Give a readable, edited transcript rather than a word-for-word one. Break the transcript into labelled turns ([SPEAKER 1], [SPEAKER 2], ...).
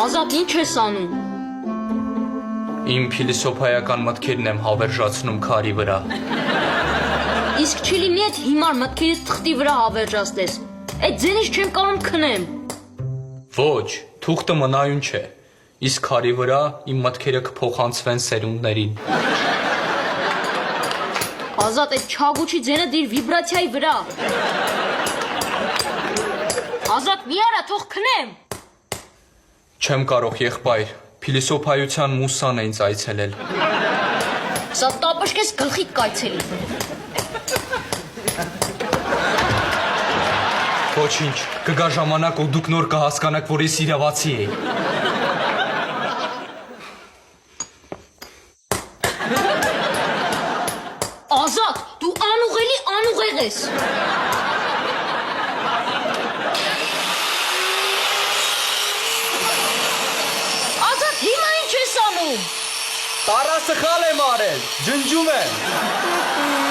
[SPEAKER 1] Ազատ ինչ ես անում։
[SPEAKER 2] Իմ փիլիսոփայական մտքերն եմ հավերժացնում քարի վրա։
[SPEAKER 1] Իսկ չի լինի այդ հիմար մտքերից թղթի վրա հավերժացնես։ Այդ ձենից չեմ կարող քնեմ։
[SPEAKER 2] Ոչ, թուղթը մնայուն չէ։ Իսկ քարի վրա իմ մտքերը կփոխանցվեն սերունդներին։
[SPEAKER 1] Ազատ այդ չագուչի ձենը դիր վիբրացիայի վրա։ Ազատ մի արա թող քնեմ։
[SPEAKER 2] Չեմ կարող, եղբայր, փիլիսոփայության մուսան է ինձ այցելել։
[SPEAKER 1] Սա տապշկես գլխի կայցելի։
[SPEAKER 2] Ոչինչ, կգա ժամանակ ու դուք նոր կհասկանաք, որ ես իրավացի էի։
[SPEAKER 1] Ազատ, դու անուղելի անուղեղ ես։ Ազատ, հիմա ինչ ես անում։
[SPEAKER 2] Տարասը խալ եմ արել, ջնջում եմ։